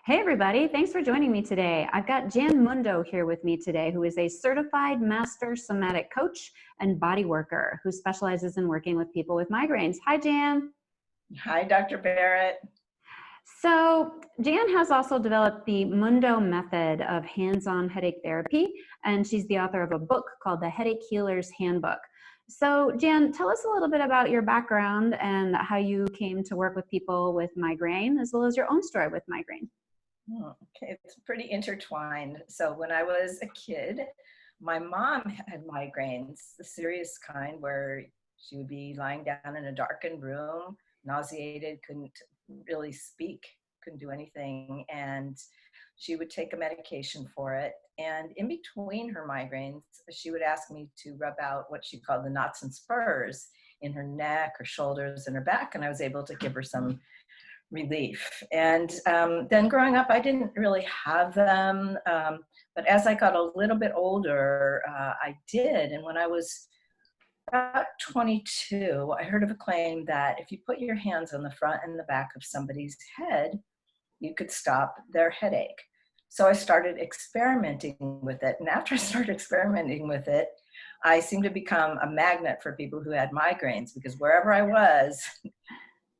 Hey everybody, thanks for joining me today. I've got Jan Mundo here with me today, who is a certified master somatic coach and body worker who specializes in working with people with migraines. Hi Jan. Hi, Dr. Barrett. So Jan has also developed the Mundo Method of hands-on headache therapy, and she's the author of a book called The Headache Healer's Handbook. So Jan, tell us a little bit about your background and how you came to work with people with migraine, as well as your own story with migraine. Okay, it's pretty intertwined. So when I was a kid, my mom had migraines, the serious kind where she would be lying down in a darkened room, nauseated, couldn't really speak, couldn't do anything. And she would take a medication for it. And in between her migraines, she would ask me to rub out what she called the knots and spurs in her neck, her shoulders, and her back. And I was able to give her some relief. And then growing up, I didn't really have them. But as I got a little bit older, I did. And when I was about 22, I heard of a claim that if you put your hands on the front and the back of somebody's head, you could stop their headache. So I started experimenting with it. And after I started experimenting with it, I seemed to become a magnet for people who had migraines, because wherever I was,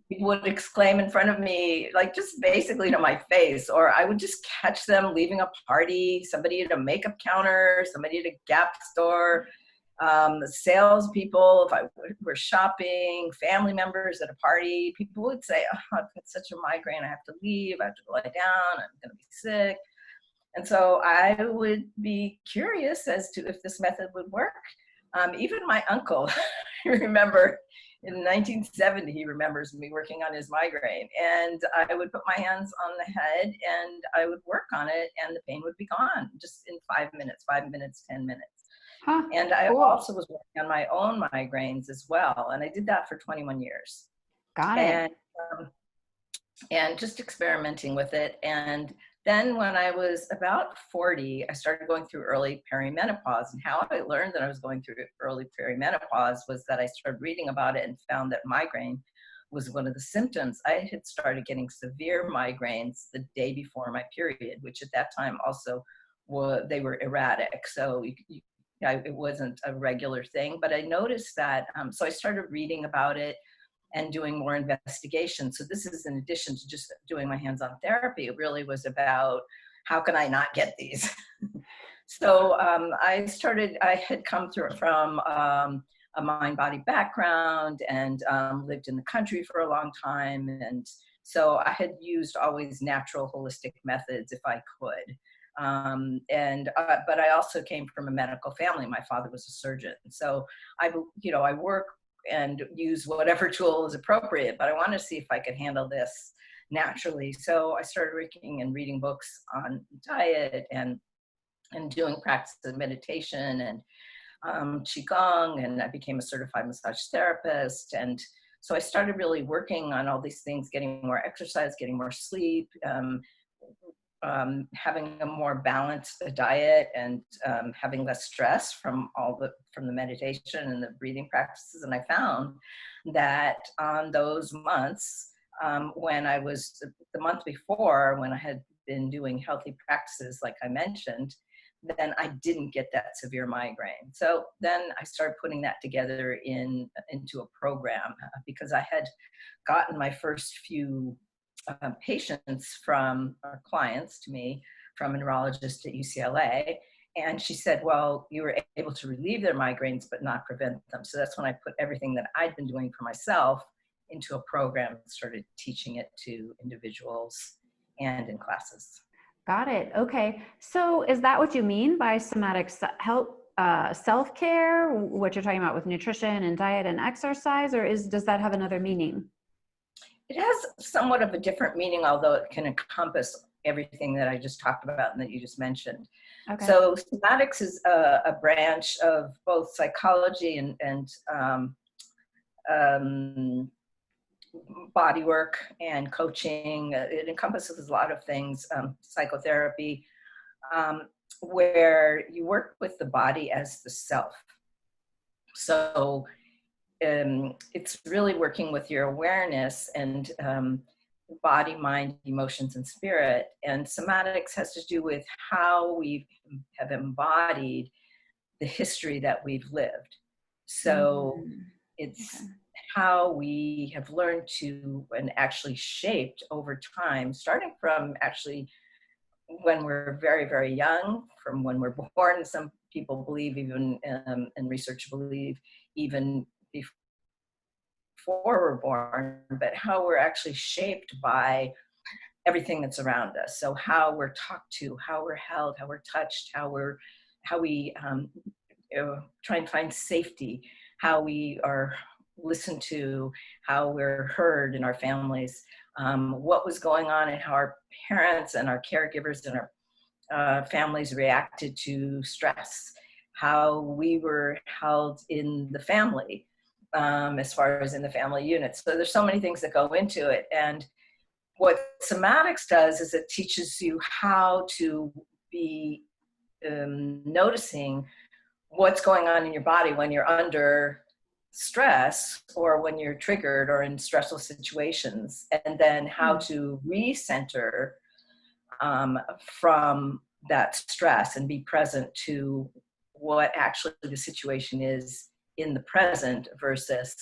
people would exclaim in front of me, like just basically to my face, or I would just catch them leaving a party, somebody at a makeup counter, somebody at a Gap store, salespeople, if I were shopping, family members at a party. People would say, oh, I've got such a migraine, I have to leave, I have to lie down, I'm gonna be sick. And so I would be curious as to if this method would work. Even my uncle, I remember in 1970, he remembers me working on his migraine, and I would put my hands on the head and I would work on it and the pain would be gone just in 5 minutes, 10 minutes. Huh, And I cool. also was working on my own migraines as well. And I did that for 21 years. Got it. And, and just experimenting with it. And then when I was about 40, I started going through early perimenopause. And how I learned that I was going through early perimenopause was that I started reading about it and found that migraine was one of the symptoms. I had started getting severe migraines the day before my period, which at that time also they were erratic. So it wasn't a regular thing, but I noticed that, so I started reading about it and doing more investigation. So this is in addition to just doing my hands-on therapy. It really was about, how can I not get these? So I had come through from a mind-body background and lived in the country for a long time. And so I had used always natural holistic methods if I could. But I also came from a medical family. My father was a surgeon. So I work and use whatever tool is appropriate, but I wanted to see if I could handle this naturally. So I started reading books on diet and doing practice of meditation and Qigong, and I became a certified massage therapist. And so I started really working on all these things, getting more exercise, getting more sleep, having a more balanced diet, and having less stress from the meditation and the breathing practices. And I found that on those months, when I was the month before, when I had been doing healthy practices like I mentioned, then I didn't get that severe migraine. So then I started putting that together into a program, because I had gotten my first few patients from our clients to me from a neurologist at UCLA. And she said, well, you were able to relieve their migraines, but not prevent them. So that's when I put everything that I'd been doing for myself into a program and started teaching it to individuals and in classes. Got it. Okay. So is that what you mean by somatic health, self-care, what you're talking about with nutrition and diet and exercise, or does that have another meaning? It has somewhat of a different meaning, although it can encompass everything that I just talked about and that you just mentioned. Okay. So somatics is a branch of both psychology and body work and coaching. It encompasses a lot of things, psychotherapy, where you work with the body as the self. So it's really working with your awareness and body, mind, emotions, and spirit. And somatics has to do with how we have embodied the history that we've lived. So it's Okay. how we have learned to and actually shaped over time, starting from actually when we're very, very young, from when we're born. Some people believe even, and research believe even before we're born, but how we're actually shaped by everything that's around us. So how we're talked to, how we're held, how we're touched, how we try and find safety, how we are listened to, how we're heard in our families, what was going on and how our parents and our caregivers and our families reacted to stress, how we were held in the family, as far as in the family unit. So there's so many things that go into it. And what somatics does is it teaches you how to be noticing what's going on in your body when you're under stress or when you're triggered or in stressful situations, and then how to recenter from that stress and be present to what actually the situation is in the present versus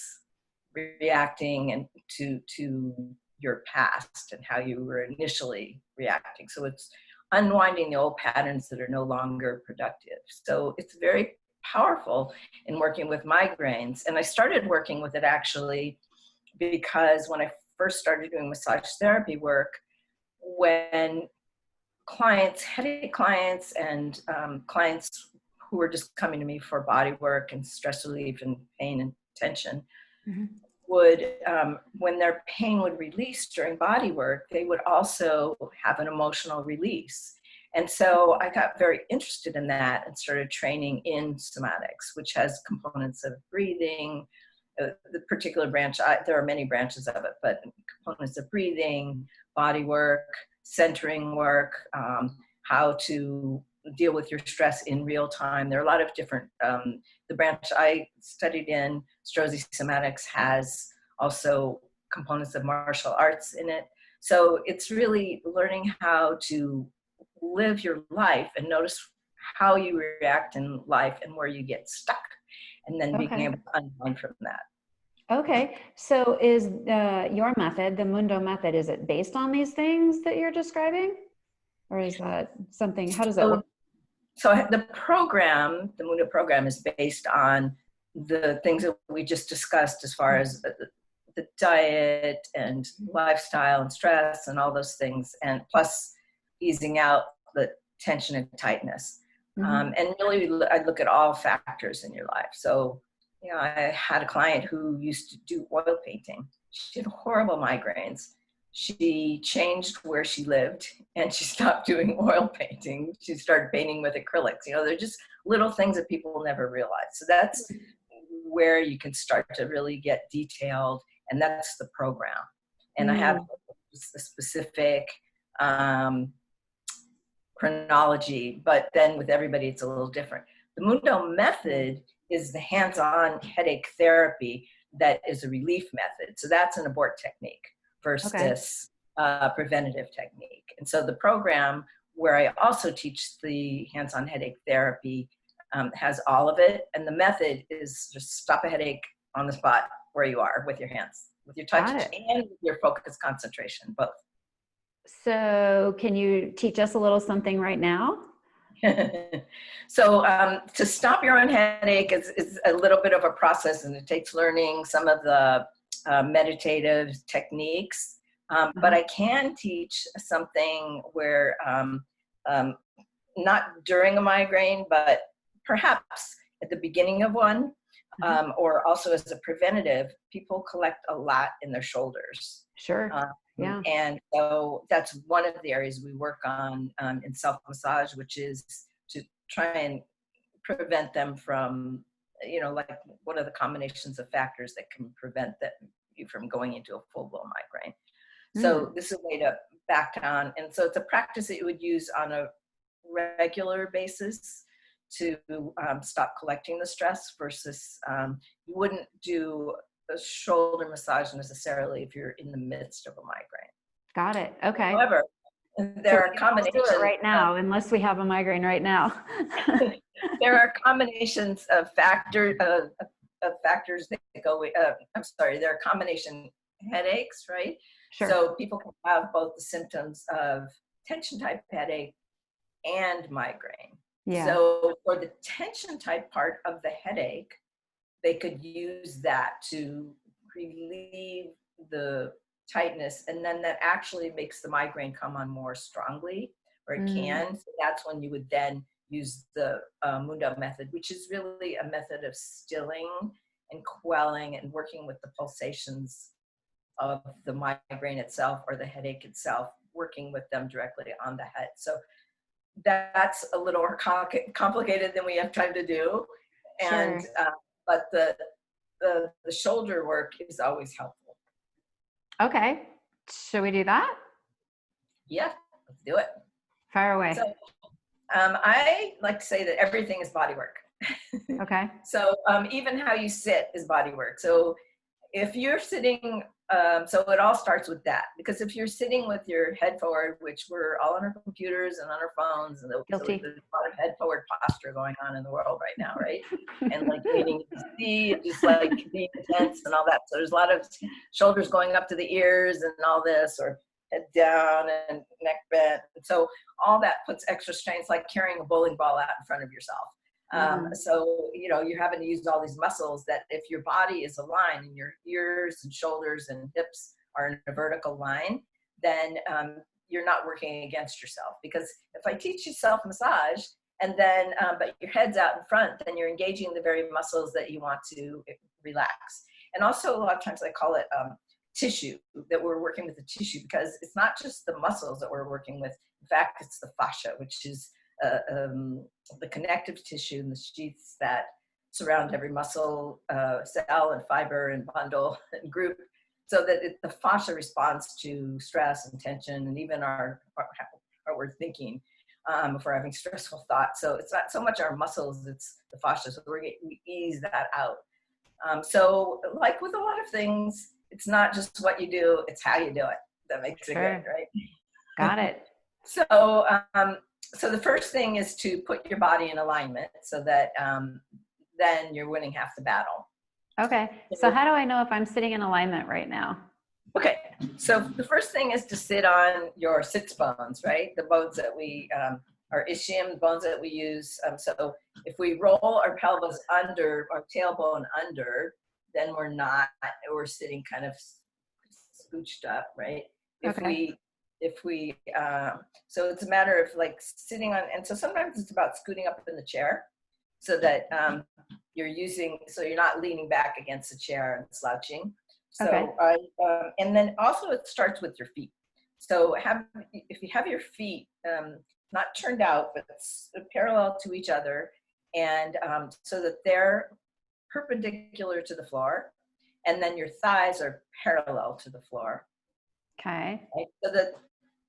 reacting and to your past and how you were initially reacting. So it's unwinding the old patterns that are no longer productive. So it's very powerful in working with migraines. And I started working with it actually because when I first started doing massage therapy work, when clients, headache clients and clients who were just coming to me for body work and stress relief and pain and tension, would, when their pain would release during body work, they would also have an emotional release. And so I got very interested in that and started training in somatics, which has components of breathing, the particular branch, there are many branches of it, but components of breathing, body work, centering work, how to deal with your stress in real time. There are a lot of different, the branch I studied in, Strozzi Somatics, has also components of martial arts in it. So it's really learning how to live your life and notice how you react in life and where you get stuck, and then being able to unwind from that. Okay, so is your method, the Mundo Method, is it based on these things that you're describing? Or is that something, how does that work? So the program, the Mundo program, is based on the things that we just discussed as far as the diet and lifestyle and stress and all those things, and plus easing out the tension and tightness. And really, I look at all factors in your life. So, you know, I had a client who used to do oil painting. She had horrible migraines. She changed where she lived and she stopped doing oil painting. She started painting with acrylics. You know, they're just little things that people never realize. So that's where you can start to really get detailed, and that's the program. And I have the specific chronology, but then with everybody, it's a little different. The Mundo Method is the hands-on headache therapy that is a relief method. So that's an abort technique versus preventative technique. And so the program, where I also teach the hands-on headache therapy, has all of it. And the method is just stop a headache on the spot where you are with your hands, with your touch and with your focus concentration, both. So can you teach us a little something right now? So to stop your own headache is a little bit of a process, and it takes learning some of the meditative techniques. But I can teach something where, not during a migraine, but perhaps at the beginning of one, or also as a preventative. People collect a lot in their shoulders. Sure. Yeah. And so that's one of the areas we work on in self-massage, which is to try and prevent them from, you know, like what are the combinations of factors that can prevent you from going into a full-blown migraine. So this is a way to back down. And so it's a practice that you would use on a regular basis to stop collecting the stress versus you wouldn't do a shoulder massage necessarily if you're in the midst of a migraine. Got it. Okay. However, So there we are can all do it combinations right now, unless we have a migraine right now. there are combinations of factors that go with, I'm sorry, there are combination headaches, right? Sure. So people can have both the symptoms of tension type headache and migraine. Yeah. So for the tension type part of the headache, they could use that to relieve the tightness, and then that actually makes the migraine come on more strongly, or it can. So that's when you would then use the Mundo method, which is really a method of stilling and quelling and working with the pulsations of the migraine itself or the headache itself, working with them directly on the head. So that's a little more complicated than we have time to do. And Sure. but the shoulder work is always helpful. Okay. Should we do that? Yeah, let's do it. Fire away. So I like to say that everything is body work. Okay. So even how you sit is body work. So if you're sitting, so it all starts with that, because if you're sitting with your head forward, which we're all on our computers and on our phones, and so Guilty. there's a lot of head forward posture going on in the world right now, right? And like leaning to see, and just like being tense and all that. So there's a lot of shoulders going up to the ears and all this, or head down and neck bent. And so all that puts extra strain. It's like carrying a bowling ball out in front of yourself. So, you know, you're having to use all these muscles that if your body is aligned and your ears and shoulders and hips are in a vertical line, then you're not working against yourself. Because if I teach you self-massage and then, but your head's out in front, then you're engaging the very muscles that you want to relax. And also a lot of times I call it tissue, that we're working with the tissue, because it's not just the muscles that we're working with. In fact, it's the fascia, which is the connective tissue and the sheaths that surround every muscle, cell and fiber and bundle and group, so that the fascia responds to stress and tension and even our how we're thinking if we're having stressful thoughts. So it's not so much our muscles, it's the fascia. So we ease that out. So like with a lot of things, it's not just what you do, it's how you do it that makes it good, right? Got it. So, so the first thing is to put your body in alignment so that then you're winning half the battle. Okay. So how do I know if I'm sitting in alignment right now? Okay. So the first thing is to sit on your sits bones, right? The bones that we, our ischium, bones that we use. So if we roll our pelvis under, our tailbone under, then we're sitting kind of scooched up, right? If we, so it's a matter of like sitting on, and so sometimes it's about scooting up in the chair so that so you're not leaning back against the chair and slouching. So, and then also it starts with your feet. So if you have your feet not turned out, but parallel to each other, and so that they're perpendicular to the floor, and then your thighs are parallel to the floor. Okay. Right? So that,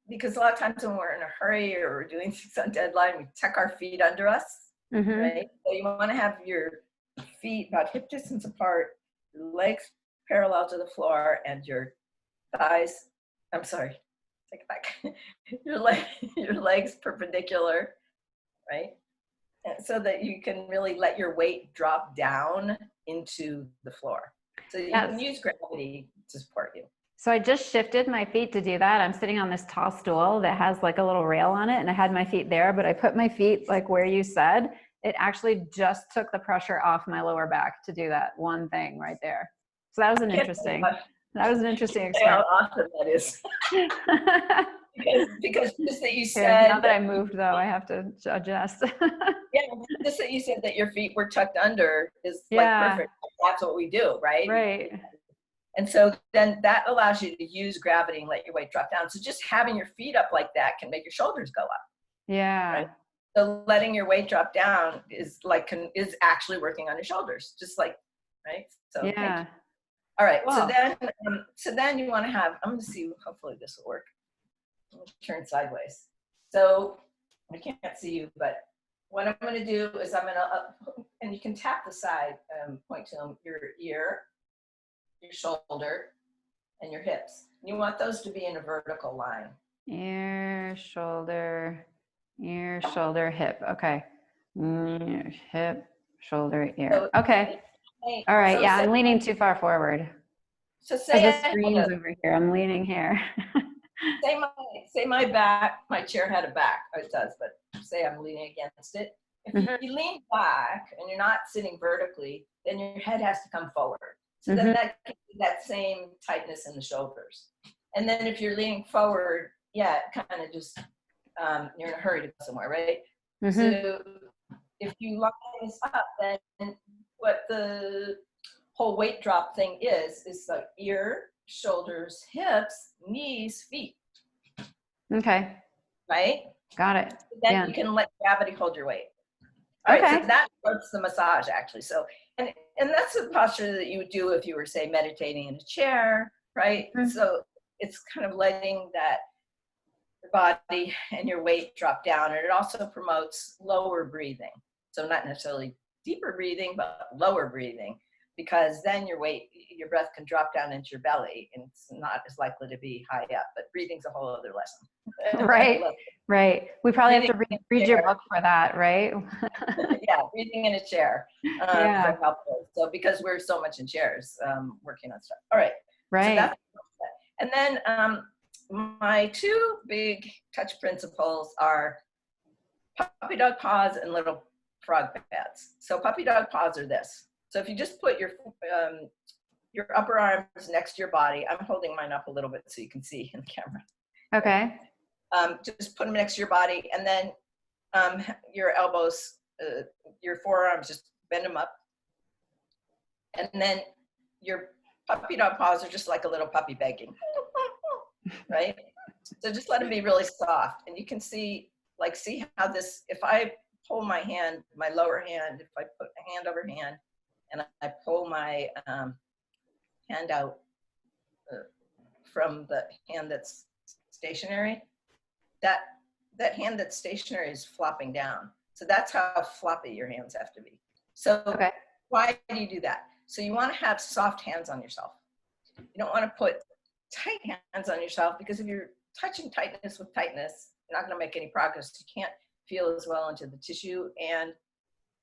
because a lot of times when we're in a hurry or we're doing things on deadline, we tuck our feet under us, right? So you want to have your feet about hip distance apart, legs parallel to the floor, and your thighs, I'm sorry, take it back, your legs perpendicular, right? And so that you can really let your weight drop down into the floor. So you can use gravity to support you. So I just shifted my feet to do that. I'm sitting on this tall stool that has like a little rail on it, and I had my feet there, but I put my feet like where you said. It actually just took the pressure off my lower back to do that one thing right there. So that was an interesting experiment. How awesome that is. because just that you said. Now that I moved though, I have to adjust. Yeah, just that you said that your feet were tucked under is like perfect. That's what we do, right? Right. And so then that allows you to use gravity and let your weight drop down. So just having your feet up like that can make your shoulders go up. Yeah. Right? So letting your weight drop down is actually working on your shoulders, just like, right? So yeah. All right. Wow. So then you want to have, I'm going to see, hopefully this will work. Turn sideways. So I can't see you, but what I'm going to do is I'm going to, and you can tap the side, point to your ear, your shoulder, and your hips. You want those to be in a vertical line. Ear, shoulder, hip. Okay. Hip, shoulder, ear. So, Okay. All right. so Yeah, say, I'm leaning too far forward. so Because the say, screen's over here. I'm leaning here. say my back, my chair had a back. It does, but say I'm leaning against it. If you lean back and you're not sitting vertically, then your head has to come forward. So then that gives you that same tightness in the shoulders. And then if you're leaning forward, yeah, it kind of just, you're in a hurry to go somewhere, right? So if you line this up, then what the whole weight drop thing is like ear, shoulders, hips, knees, feet. Okay. Right? Got it. Then you can let gravity hold your weight. All right, so that starts the massage actually. So, and that's a posture that you would do if you were, say, meditating in a chair, right? So it's kind of letting that your body and your weight drop down, and it also promotes lower breathing. So not necessarily deeper breathing, but lower breathing, because then your breath can drop down into your belly, and it's not as likely to be high up. But breathing's a whole other lesson. Right. Right. We probably have to read your book for that, right? Yeah, breathing in a chair. Yeah. Helpful. So because we're so much in chairs, working on stuff. All right. Right. So that's, and then my two big touch principles are puppy dog paws and little frog pads. So puppy dog paws are this. So if you just put your upper arms next to your body, I'm holding mine up a little bit so you can see in the camera. Okay. Just put them next to your body, and then your elbows, your forearms, just bend them up. And then your puppy dog paws are just like a little puppy begging, right? So just let them be really soft. And you can see how this, if I pull my hand, my lower hand, if I put hand over hand, and I pull my hand out from the hand that's stationary, that hand that's stationary is flopping down. So that's how floppy your hands have to be. So why do you do that? So you want to have soft hands on yourself. You don't want to put tight hands on yourself, because if you're touching tightness with tightness, you're not going to make any progress. You can't feel as well into the tissue, and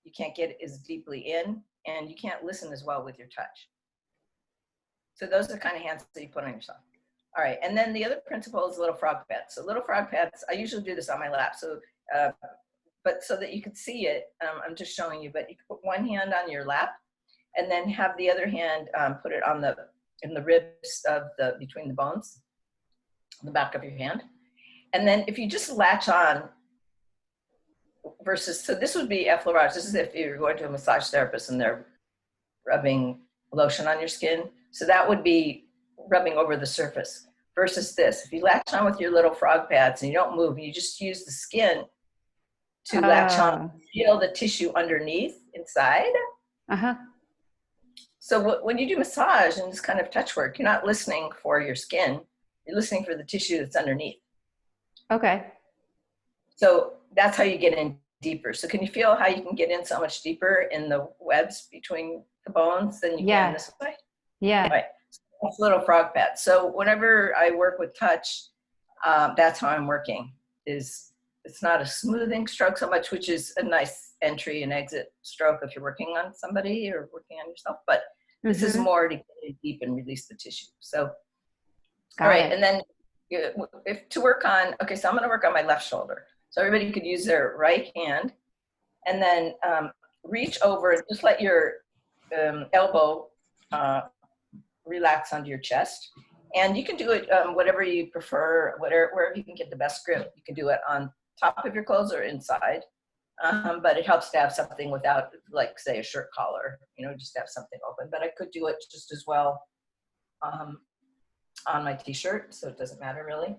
you can't get as deeply in, and you can't listen as well with your touch. So those are the kind of hands that you put on yourself. All right, and then the other principle is little frog pads. So little frog pads, I usually do this on my lap. So, but so that you can see it, I'm just showing you. But you can put one hand on your lap, and then have the other hand put it on in the ribs of between the bones, the back of your hand. And then if you just latch on, versus, so this would be effleurage. This is if you're going to a massage therapist and they're rubbing lotion on your skin. So that would be rubbing over the surface, versus this. If you latch on with your little frog pads and you don't move, you just use the skin to latch on, feel the tissue underneath, inside. So when you do massage and this kind of touch work, you're not listening for your skin, you're listening for the tissue that's underneath. Okay. So that's how you get in deeper. So can you feel how you can get in so much deeper in the webs between the bones than you can this way? Yeah. Right. So that's little frog pads. So whenever I work with touch, that's how I'm working. It's not a smoothing stroke so much, which is a nice entry and exit stroke if you're working on somebody or working on yourself, but this is more to get in deep and release the tissue. So, all right, and then if to work on, okay, so I'm going to work on my left shoulder. So everybody could use their right hand and then reach over and just let your elbow relax onto your chest. And you can do it whatever you prefer, wherever you can get the best grip. You can do it on top of your clothes or inside. But it helps to have something without, like, say, a shirt collar, just to have something open. But I could do it just as well on my t-shirt, so it doesn't matter really.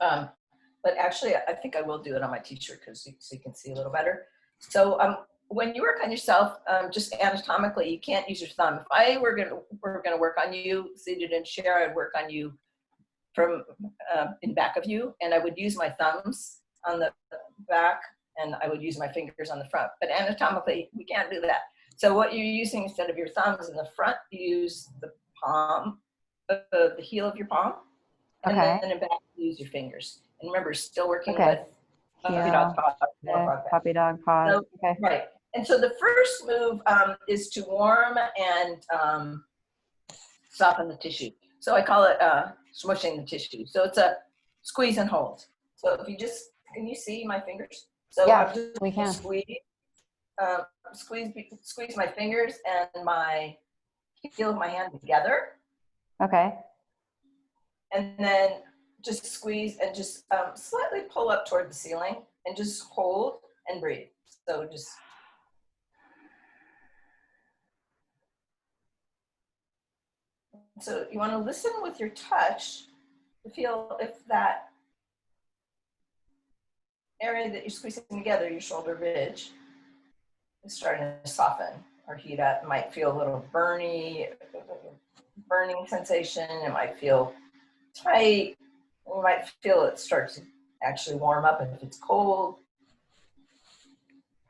But actually, I think I will do it on my t-shirt so you can see a little better. So when you work on yourself, just anatomically, you can't use your thumb. If I were gonna work on you seated in a chair, I'd work on you from in back of you, and I would use my thumbs on the back, and I would use my fingers on the front. But anatomically, we can't do that. So what you're using instead of your thumbs in the front, you use the palm the heel of your palm, and Okay. then in back, use your fingers. And remember, still working Okay. with puppy Heel. dog paws, more Okay. frog paws. Puppy dog paws. So, Okay. right. And so the first move is to warm and soften the tissue. So I call it smushing the tissue. So it's a squeeze and hold. So if you just, can you see my fingers? So Yeah, I'm just we can. squeeze my fingers and my heel of my hand together. Okay. And then just squeeze and just slightly pull up toward the ceiling and just hold and breathe. So just. So you want to listen with your touch to feel if that area that you're squeezing together, your shoulder ridge, is starting to soften or heat up. It might feel a little burning sensation. It might feel tight. You might feel it start to actually warm up if it's cold.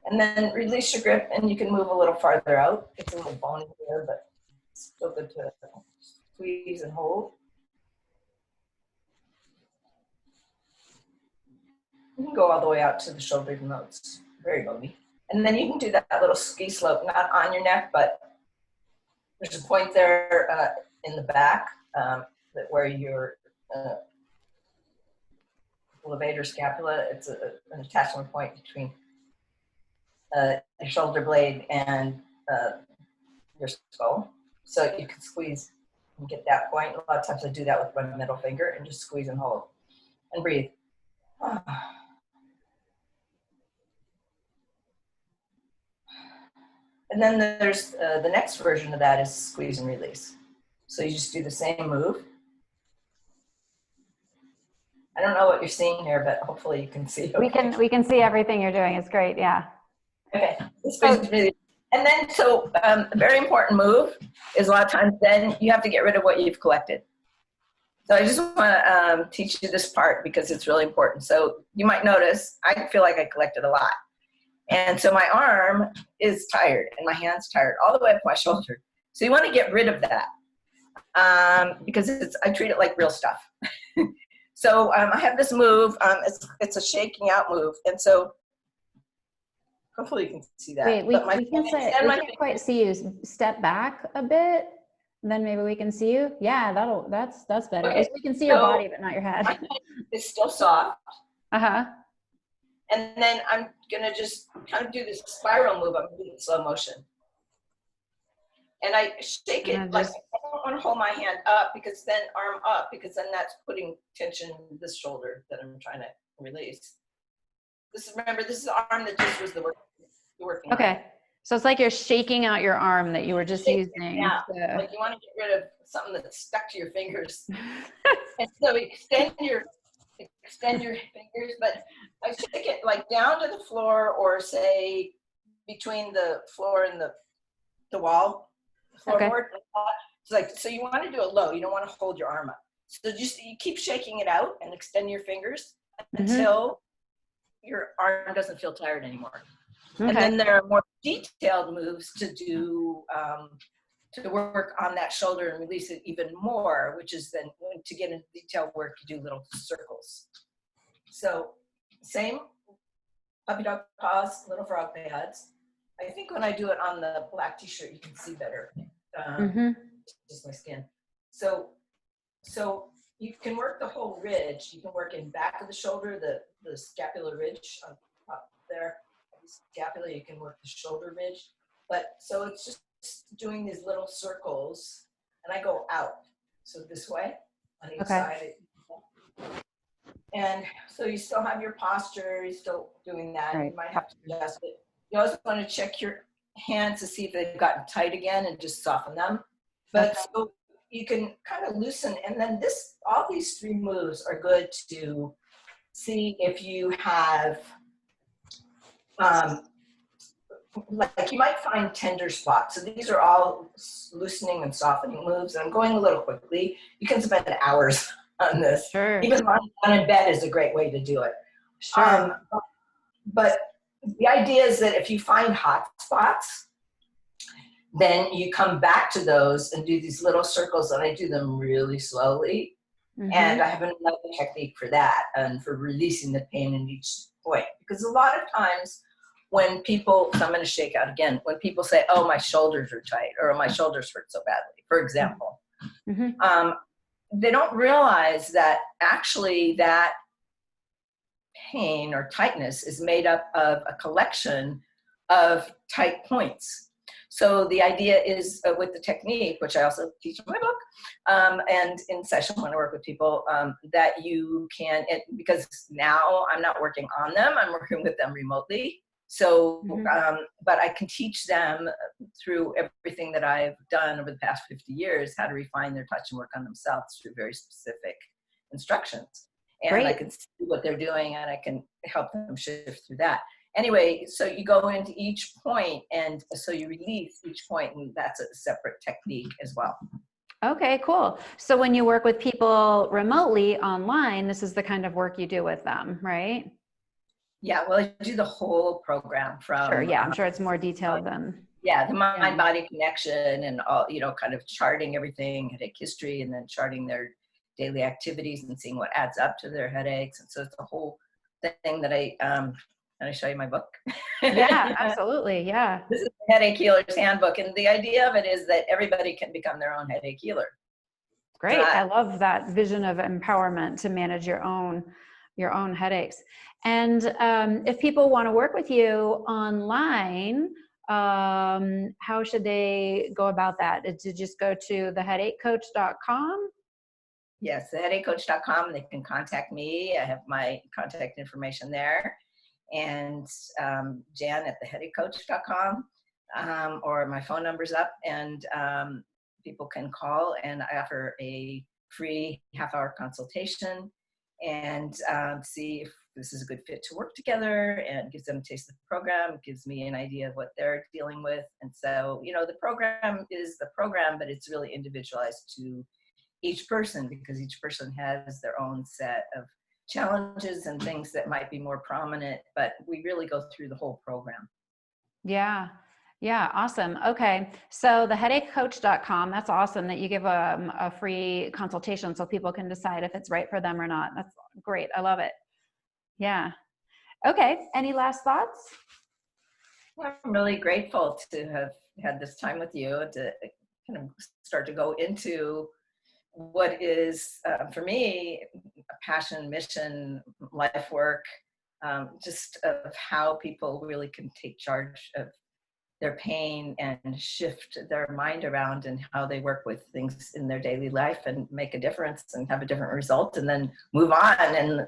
And then release your grip and you can move a little farther out. It's a little bony here, but it's still good to squeeze and hold. You can go all the way out to the shoulder even though it's very bony. And then you can do that little ski slope, not on your neck, but there's a point there in the back where your levator scapula, it's an attachment point between your shoulder blade and your skull. So you can squeeze and get that point. A lot of times I do that with my middle finger and just squeeze and hold and breathe. And then there's the next version of that is squeeze and release. So you just do the same move. I don't know what you're seeing here, but hopefully you can see. Okay. We can see everything you're doing. It's great. Yeah. Okay. Squeeze and release. And then, so a very important move is a lot of times then you have to get rid of what you've collected. So I just want to teach you this part because it's really important. So you might notice I feel like I collected a lot. And so my arm is tired and my hand's tired all the way up my shoulder. So you want to get rid of that because I treat it like real stuff. So I have this move. It's a shaking out move. And so hopefully you can see that. Wait, we can't quite see you. Step back a bit, then maybe we can see you. Yeah, that's better. Okay. So we can see your body, but not your head. My head is still soft. Uh-huh. And then I'm gonna just kind of do this spiral move. I'm doing it in slow motion. And I shake it like I don't want to hold my hand up because then arm up because then that's putting tension in this shoulder that I'm trying to release. Remember, this is the arm that just was the working. Okay. Arm. So it's like you're shaking out your arm that you were just using. Yeah. Like you want to get rid of something that's stuck to your fingers. And so extend your fingers, but I shake it like down to the floor or say between the floor and the wall, the floorboard. Okay. It's like, so you want to do it low. You don't want to hold your arm up. So just you keep shaking it out and extend your fingers until your arm doesn't feel tired anymore. Okay. And then there are more detailed moves to do to work on that shoulder and release it even more, which is then to get into detailed work, you do little circles. So same puppy dog paws, little frog pads. I think when I do it on the black t-shirt, you can see better. Just my skin. So you can work the whole ridge. You can work in back of the shoulder, the scapular ridge on top there. The scapula, you can work the shoulder ridge. But so it's just doing these little circles, and I go out. So this way on each side. And so you still have your posture. You're still doing that. Right. You might have to adjust it. You also want to check your hands to see if they've gotten tight again and just soften them. But so you can kind of loosen, and then all these three moves are good to see if you have, like you might find tender spots. So these are all loosening and softening moves. And I'm going a little quickly. You can spend hours on this. Sure. Even lying down in bed is a great way to do it. Sure. But the idea is that if you find hot spots, then you come back to those and do these little circles, and I do them really slowly. And I have another technique for that and for releasing the pain in each point. Because a lot of times when people, so I'm going to shake out again, when people say, oh, my shoulders are tight or my shoulders hurt so badly, for example, they don't realize that actually that pain or tightness is made up of a collection of tight points. So the idea is with the technique, which I also teach in my book, and in session when I work with people, that you can, because now I'm not working on them, I'm working with them remotely. So, but I can teach them through everything that I've done over the past 50 years, how to refine their touch and work on themselves through very specific instructions. And I can see what they're doing and I can help them shift through that. Anyway, so you go into each point and so you release each point, and that's a separate technique as well. Okay, cool. So when you work with people remotely online, this is the kind of work you do with them, right? Yeah, well, I do the whole program from. Sure, yeah, I'm sure it's more detailed than. Yeah, the mind-body connection and all, you know, kind of charting everything, headache history, and then charting their daily activities and seeing what adds up to their headaches. And so it's a whole thing that can I show you my book? Yeah, absolutely. Yeah. This is the Headache Healer's Handbook. And the idea of it is that everybody can become their own headache healer. Great. I love that vision of empowerment to manage your own headaches. And if people want to work with you online, how should they go about that? To just go to theheadachecoach.com? Yes, theheadachecoach.com. They can contact me. I have my contact information there. And Jan at theheadachecoach.com, or my phone number's up, and people can call, and I offer a free half-hour consultation and see if this is a good fit to work together, and gives them a taste of the program, gives me an idea of what they're dealing with. And so, you know, the program is the program, but it's really individualized to each person because each person has their own set of challenges and things that might be more prominent, but we really go through the whole program. Yeah. Yeah. Awesome. Okay. So theheadachecoach.com, that's awesome that you give a free consultation so people can decide if it's right for them or not. That's great. I love it. Yeah. Okay. Any last thoughts? Well, I'm really grateful to have had this time with you to kind of start to go into what is, for me, a passion, mission, life work, just of how people really can take charge of their pain and shift their mind around and how they work with things in their daily life and make a difference and have a different result, and then move on and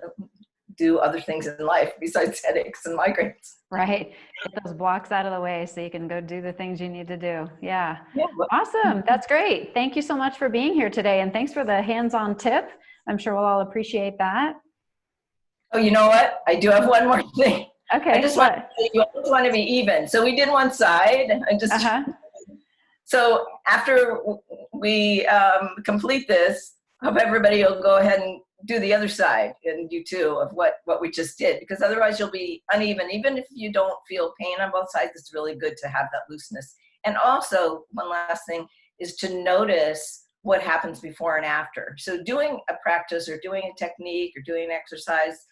do other things in life besides headaches and migraines. Right. Get those blocks out of the way so you can go do the things you need to do. Yeah. Awesome. That's great. Thank you so much for being here today. And thanks for the hands-on tip. I'm sure we'll all appreciate that. Oh, you know what? I do have one more thing. Okay. I just want to say you always want to be even. So we did one side and just, so after we complete this, hope everybody will go ahead and do the other side and you too of what we just did, because otherwise you'll be uneven. Even if you don't feel pain on both sides, it's really good to have that looseness. And also one last thing is to notice what happens before and after. So doing a practice or doing a technique or doing an exercise,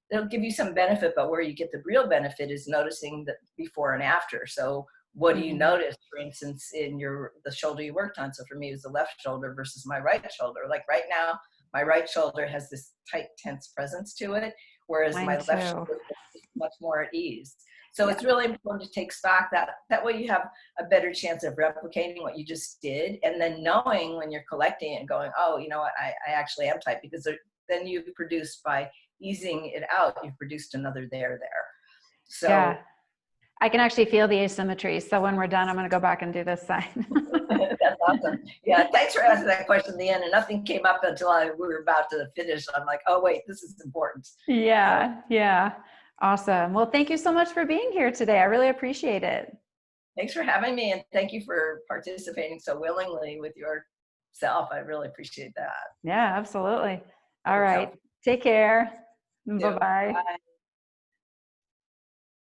it'll give you some benefit, but where you get the real benefit is noticing the before and after. So what do you notice, for instance, in the shoulder you worked on? So for me, it was the left shoulder versus my right shoulder. Like right now, my right shoulder has this tight, tense presence to it, whereas my left shoulder is much more at ease. So it's really important to take stock. That way you have a better chance of replicating what you just did, and then knowing when you're collecting it and going, oh, you know what, I actually am tight, because then you've produced, by easing it out, you've produced another there. So yeah. I can actually feel the asymmetry. So when we're done, I'm going to go back and do this side. That's awesome. Yeah, thanks for asking that question in the end. And nothing came up until we were about to finish. I'm like, oh, wait, this is important. Yeah, yeah. Awesome. Well, thank you so much for being here today. I really appreciate it. Thanks for having me. And thank you for participating so willingly with yourself. I really appreciate that. Yeah, absolutely. All right. Take care. Bye-bye. Bye.